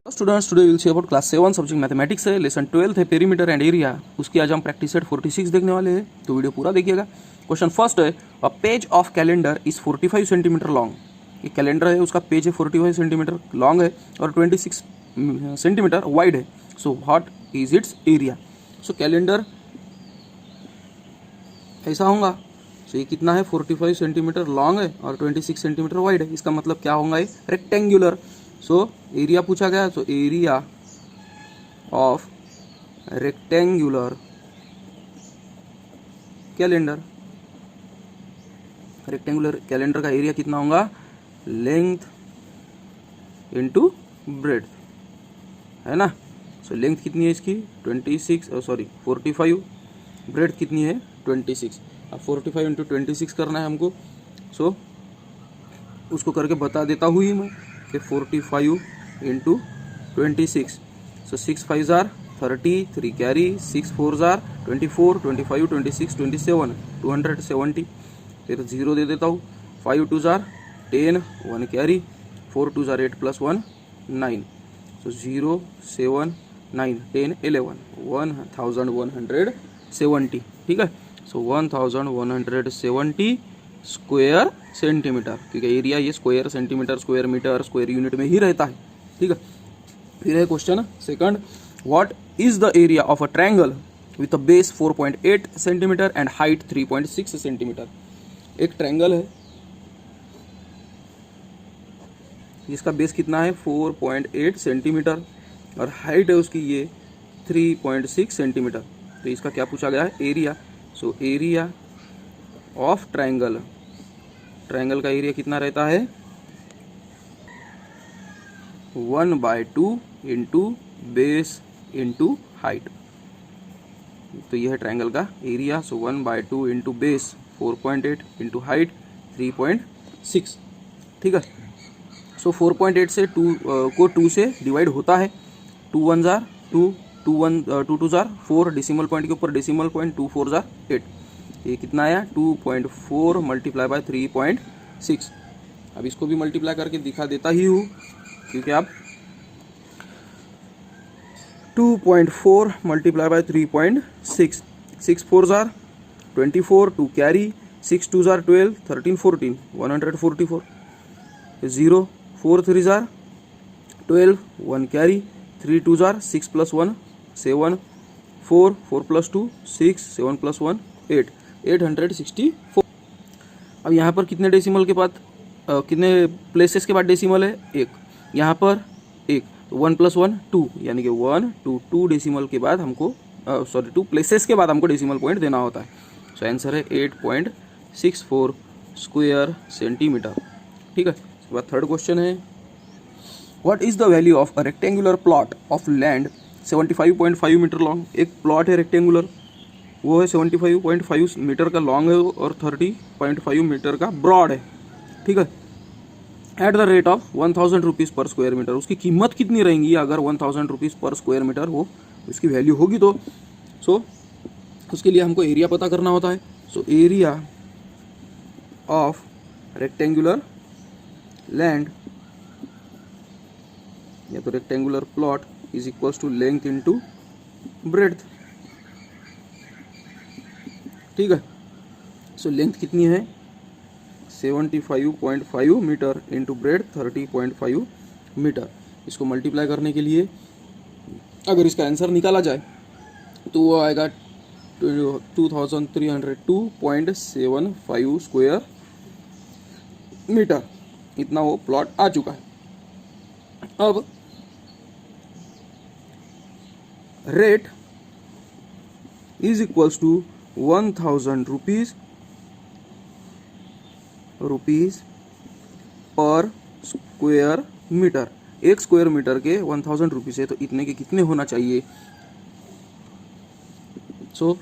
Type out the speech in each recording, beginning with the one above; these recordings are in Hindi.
Students today will see about class 7 subject mathematics है, लेसन 12 है पेरीमीटर एंड एरिया। उसकी आज हम प्रैक्टिस सेट 46 देखने वाले हैं, तो वीडियो पूरा देखिएगा। क्वेश्चन फर्स्ट है, a page of calendar is 45 centimetre long. ये कैलेंडर है, उसका पेज है 45 सेंटीमीटर लॉन्ग है और 26 सेंटीमीटर वाइड है। So what is it's area. So calendar ऐसा होगा, सो ये कितना है 45 सेंटीमीटर लॉन्ग है और 26 सेंटीमीटर वाइड है। इसका मतलब क्या होगा, ये रेक्टेंगुलर। सो एरिया पूछा गया, सो area of rectangular calendar, rectangular calendar का एरिया कितना होगा, लेंथ इनटू ब्रेड्थ, है ना। सो लेंथ कितनी है इसकी 45, ब्रेड्थ कितनी है 26। अब 45 इंटू 26 करना है हमको। सो उसको करके बता देता हूँ ही मैं कि 45 इंटू 26। सो 6 5 जार 30, 3 कैरी, 6 4 जार 24, 25 26 27 270। फिर 0 दे देता हूँ। 5 2 जार 10, 1 कैरी, 4 2 जार 8 प्लस 1 9। सो 0 7 9 10 11 1170, ठीक है। सो 1170 स्क्वायर सेंटीमीटर, क्योंकि एरिया ये square centimetre, square metre, square unit में ही रहता है, ठीक है। फिर है question second, what is the area of a triangle with a base 4.8 centimetre and height 3.6 centimetre. एक ट्रायंगल है जिसका बेस कितना है 4.8 सेंटीमीटर और हाइट है उसकी ये 3.6 सेंटीमीटर। तो इसका क्या पूछा गया है, area. So area of triangle, triangle का एरिया कितना रहता है 1/2 इंटू बेस इंटू हाइट। तो यह है ट्रायंगल का एरिया। सो 1/2 इंटू बेस 4.8 इंटू हाइट 3.6, ठीक है। सो 4.8 से 2 को 2 से डिवाइड होता है। 2 1 जार 2, 2 2 जार 4, डेसिमल पॉइंट के ऊपर डेसिमल पॉइंट, 2 4 जार 8। ये कितना आया 2.4 मल्टीप्लाई बाय 3.6। अब इसको भी मल्टीप्लाई करके दिखा देता ही हूँ, क्योंकि आप 2.4 multiply by 3.6, 6 4 jar 24, 2 carry, 6 2 jar 12, 13 14 144। 0 4 3 jar 12, 1 carry, 3 2 jar 6 plus 1 7, 4 4 plus 2 6, 7 plus 1 8, 864। अब यहाँ पर कितने डेसिमल के बाद कितने प्लेसेस के बाद डेसिमल है, एक। यहाँ पर एक, तो 1 प्लस 1 2, यानी कि 1 2 2 डेसिमल के बाद हमको 2 प्लेसेस के बाद हमको डेसिमल पॉइंट देना होता है। सो आंसर है 8.64 स्क्वायर सेंटीमीटर, ठीक है। उसके बाद थर्ड क्वेश्चन है, what is the value of a rectangular plot of land 75.5 metre long. एक प्लॉट है रेक्टेंगुलर, वो है 75.5 मीटर का लॉन्ग है और 30.5 मीटर का ब्रॉड है, ठीक है। At the rate of 1000 rupees पर स्क्वायर मीटर। उसकी कीमत कितनी रहेंगी अगर 1000 रुपीज़ पर स्क्वायर मीटर वो उसकी वैल्यू होगी तो। सो उसके लिए हमको एरिया पता करना होता है। So area of rectangular land या तो rectangular plot is equals to length into breadth, ठीक है। सो लेंथ कितनी है 75.5 मीटर इंटू ब्रेड 30.5 मीटर। इसको मल्टीप्लाई करने के लिए अगर इसका आंसर निकाला जाए तो वो आएगा 2302.75 स्क्वायर मीटर। इतना वो प्लॉट आ चुका है। अब rate is equals to 1000 rupees per square metre. एक स्क्वायर मीटर के 1000 रुपीज है, तो इतने के कितने होना चाहिए। सो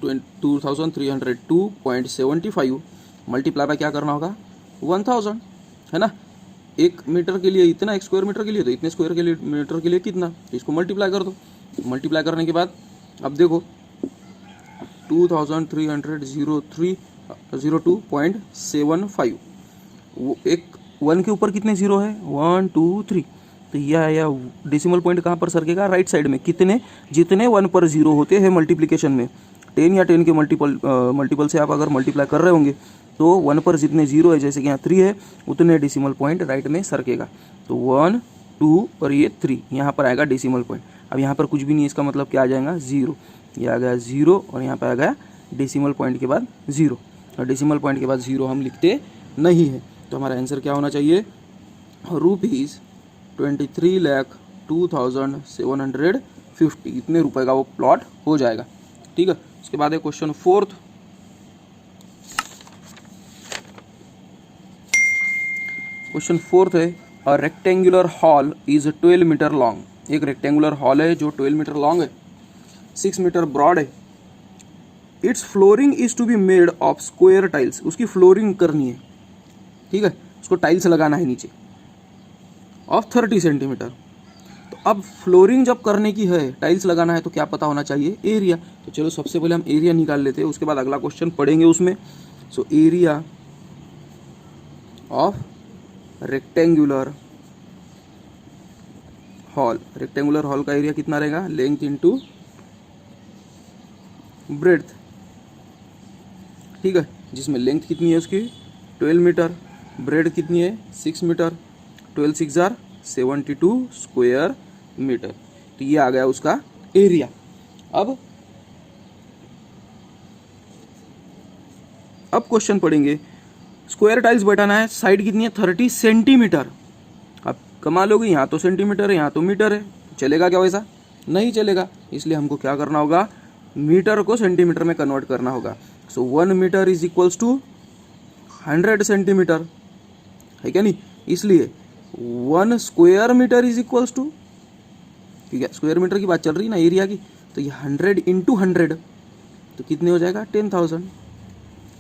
2302.75 मल्टीप्लाई बाय क्या करना होगा 1000, है ना। एक मीटर के लिए इतना, एक स्क्वायर मीटर के लिए तो इतने स्क्वायर के लिए मीटर के लिए कितना, इसको मल्टीप्लाई कर दो। मल्टीप्लाई करने के बाद अब देखो 2302.75 वो एक 1 के ऊपर कितने जीरो है, 1 2 3, तो यह आया डेसिमल पॉइंट कहाँ पर सरकेगा, राइट साइड में। कितने, जितने 1 पर जीरो होते हैं मल्टीप्लिकेशन में, 10 या 10 के मल्टीपल से आप अगर मल्टीप्लाई कर रहे होंगे तो 1 पर जितने जीरो है, जैसे कि यहाँ 3 है, उतने डेसिमल पॉइंट राइट में सरकेगा। तो 1 2 और ये 3 यहाँ पर आएगा डेसिमल पॉइंट। अब यहाँ पर कुछ भी नहीं, इसका मतलब क्या आ जाएगा, 0। ये आ गया 0 और यहाँ पर आ गया डेसिमल पॉइंट के बाद 0, और डेसिमल पॉइंट के बाद 0 हम लिखते नहीं है। तो हमारा आंसर क्या होना चाहिए, ₹23,02,750, इतने रुपए का वो प्लॉट हो जाएगा। ठीक है, उसके बाद है क्वेश्चन फोर्थ। क्वेश्चन फोर्थ है, a rectangular hall is 12 metre long. एक रेक्टेंगुलर हॉल है जो 12 मीटर लॉन्ग है, 6 मीटर ब्रॉड है। Its flooring is to be made of square tiles. उसकी फ्लोरिंग करनी है, ठीक है, उसको टाइल्स लगाना है नीचे, ऑफ 30 सेंटीमीटर। तो अब फ्लोरिंग जब करने की है, टाइल्स लगाना है, तो क्या पता होना चाहिए, एरिया। तो चलो सबसे पहले हम एरिया निकाल लेते हैं, उसके बाद अगला क्वेश्चन पढ़ेंगे उसमें। सो area of rectangular hall, rectangular hall का एरिया कितना रहेगा, लेंथ इंटू ब्रेड्थ, ठीक है, जिसमें लेंथ कितनी है उसकी 12 मीटर, ब्रेड कितनी है 6 मीटर, 12 6 जार 72 स्क्वायर मीटर। तो ये आ गया उसका एरिया। अब क्वेश्चन पढ़ेंगे, स्क्वायर टाइल्स बैठाना है, साइड कितनी है 30 सेंटीमीटर। अब कमाल होगी, यहाँ तो सेंटीमीटर है, यहाँ तो मीटर है, चलेगा क्या वैसा, नहीं चलेगा। इसलिए हमको क्या करना होगा, मीटर को सेंटीमीटर में कन्वर्ट करना होगा। So 1 metre is equals to 100 centimetre, है क्या नहीं। इसलिए 1 square metre is equals to, ठीक है, स्क्वायर मीटर की बात चल रही है ना एरिया की, तो ये 100 इंटू 100, तो कितने हो जाएगा 10,000।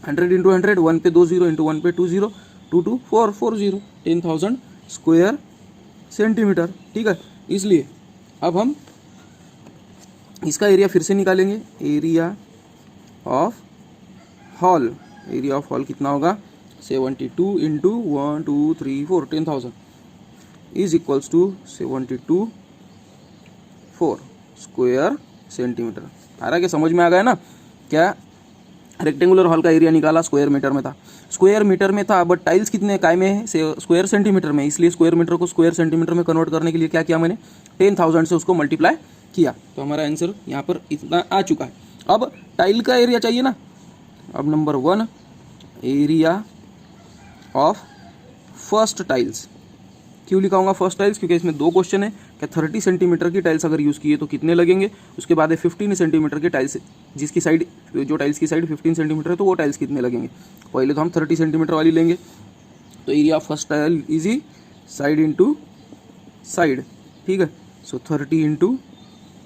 100 इंटू 100, 1 पे 2 जीरो, इंटू 1 पे 2 जीरो, 2 2 4 4 जीरो, 10,000 स्क्वायर सेंटीमीटर, ठीक है। इसलिए अब हम इसका एरिया फिर से निकालेंगे, area of hall, area of hall कितना होगा 72 into 1 2 3 4 10,000 is equals to 72 4 square centimetre. आ रहा है क्या, समझ में आ गया ना। क्या रेक्टेंगुलर हॉल का एरिया निकाला, स्क्वायर मीटर में था, स्क्वायर मीटर में था, बट टाइल्स कितने काय में है, स्क्वायर सेंटीमीटर में, इसलिए स्क्वायर मीटर को स्क्वायर सेंटीमीटर में कन्वर्ट करने के लिए क्या किया मैंने, 10,000 से उसको मल्टीप्लाई किया। तो हमारा आंसर यहाँ पर इतना आ चुका है। अब टाइल का एरिया चाहिए ना। अब number 1, area of first tiles. क्यों लिखाऊंगा फर्स्ट टाइल्स, क्योंकि इसमें 2 क्वेश्चन है कि 30 सेंटीमीटर की टाइल्स अगर यूज़ किए तो कितने लगेंगे, उसके बाद है 15 सेंटीमीटर की टाइल्स, जिसकी साइड, जो टाइल्स की साइड 15 सेंटीमीटर है, तो वो टाइल्स कितने लगेंगे। पहले तो हम 30 सेंटीमीटर वाली लेंगे। तो area of first tile is side into side, ठीक है। So 30 into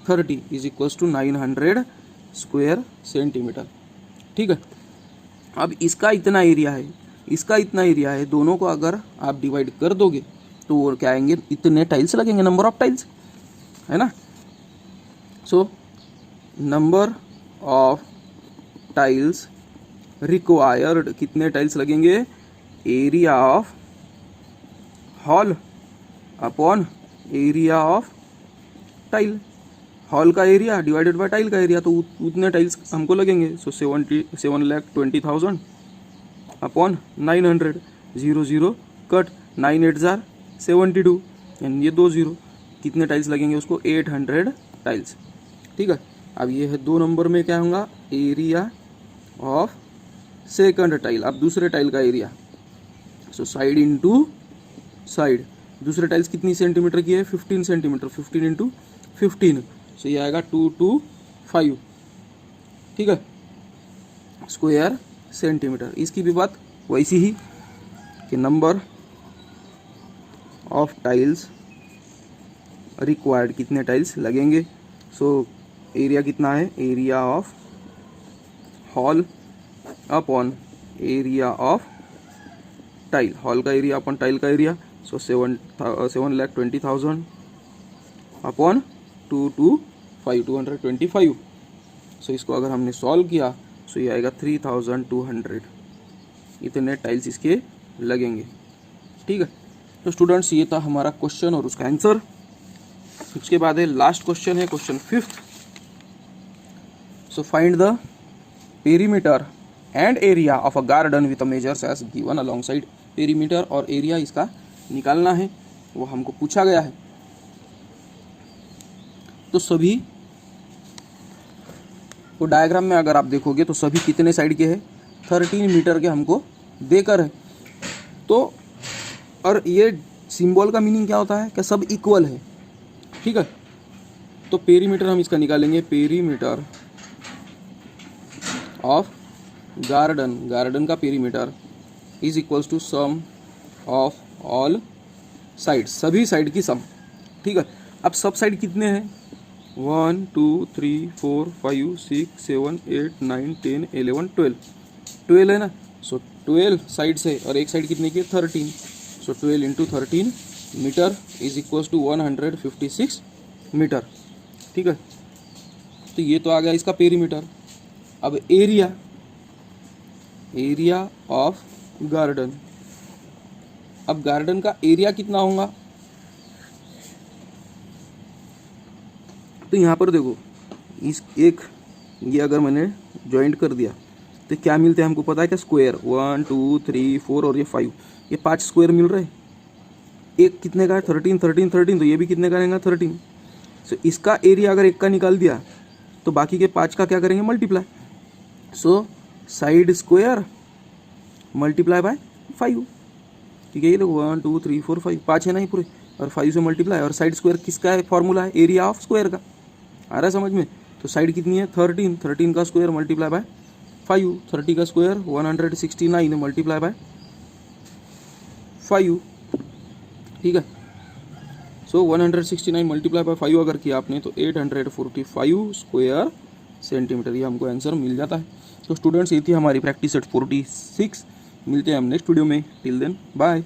30 is equals to 900 square centimetre, ठीक है। अब इसका इतना एरिया है, इसका इतना एरिया है, दोनों को अगर आप डिवाइड कर दोगे तो वो क्या आएंगे, इतने टाइल्स लगेंगे, नंबर ऑफ टाइल्स, है ना। So number of tiles required, कितने टाइल्स लगेंगे, area of hall upon area of tile, hall का एरिया डिवाइडेड बाय टाइल का एरिया, तो उतने टाइल्स हमको लगेंगे। सो 7,20,000 अपॉन 900, 0 0 कट, 9 8 जार 72, यानी ये 2 जीरो, कितने टाइल्स लगेंगे उसको, 800 टाइल्स, ठीक है। अब ये है 2 नंबर में क्या होगा, एरिया ऑफ सेकंड टाइल। अब दूसरे टाइल का area, so side into side, दूसरे टाइल्स कितनी सेंटीमीटर की है, 15 सेंटीमीटर, 15 इंटू 15, सो ये आएगा 225, ठीक है, स्क्वायर सेंटीमीटर। इसकी भी बात वैसी ही कि नंबर ऑफ टाइल्स रिक्वायर्ड, कितने टाइल्स लगेंगे। सो एरिया कितना है, area of hall upon area of tile, hall का एरिया अपॉन टाइल का एरिया। सो 7,20,000 अपॉन 225, सो इसको अगर हमने सॉल्व किया सो ये आएगा 3,200, इतने टाइल्स इसके लगेंगे, ठीक है। तो स्टूडेंट्स ये था हमारा क्वेश्चन और उसका आंसर। उसके बाद है लास्ट क्वेश्चन है question 5th। So find the perimeter and area of a garden with a measures as given alongside. Perimeter और एरिया इसका निकालना है, वो हमको पूछा गया है। तो सभी वो डायग्राम में अगर आप देखोगे तो सभी कितने साइड के हैं, 13 मीटर के हमको देकर है। तो और ये सिंबल का मीनिंग क्या होता है, क्या सब इक्वल है, ठीक है। तो पेरीमीटर हम इसका निकालेंगे, पेरीमीटर ऑफ गार्डन, गार्डन का perimeter is equals to sum of all side, सभी साइड की सम, ठीक है। अब सब साइड कितने हैं, 1 2 3 4 5 6 7 8 9 10 11 12 है ना। सो 12 साइड से और एक साइड कितने की, 13। So 12 into 13 metre is equals to 156 metre, ठीक है। तो ये तो आ गया इसका पेरीमीटर। अब एरिया, एरिया ऑफ गार्डन, अब गार्डन का एरिया कितना होगा, तो यहाँ पर देखो इस एक ये अगर मैंने जॉइंट कर दिया तो क्या मिलते हैं हमको पता है क्या, स्क्वायर। 1 2 3 4 और ये 5, ये 5 स्क्वायर मिल रहे हैं। एक कितने का है, 13 13 13, तो ये भी कितने का रहेगा, 13। सो इसका एरिया अगर एक का निकाल दिया तो बाकी के 5 का क्या करेंगे, multiply. So side square multiply by 5, ठीक है। ये लोग 1 2 3 4 5, 5 है ना ही पूरे, और 5 से मल्टीप्लाई। और साइड स्क्वायर किसका है, फॉर्मूला है एरिया ऑफ स्क्वायर का, आ रहा है समझ में। तो साइड कितनी है, 13, 13 का स्क्वायर मल्टीप्लाई बाय 5, 30 का स्क्वायर 169 मल्टीप्लाई बाय 5, ठीक है। सो 169 मल्टीप्लाई बाय 5 अगर किया आपने तो 845 स्क्वायर सेंटीमीटर, ये हमको आंसर मिल जाता है। तो स्टूडेंट्स ये थी हमारी प्रैक्टिस सेट 46। मिलते हैं हम नेक्स्ट वीडियो में, टिल देन बाय।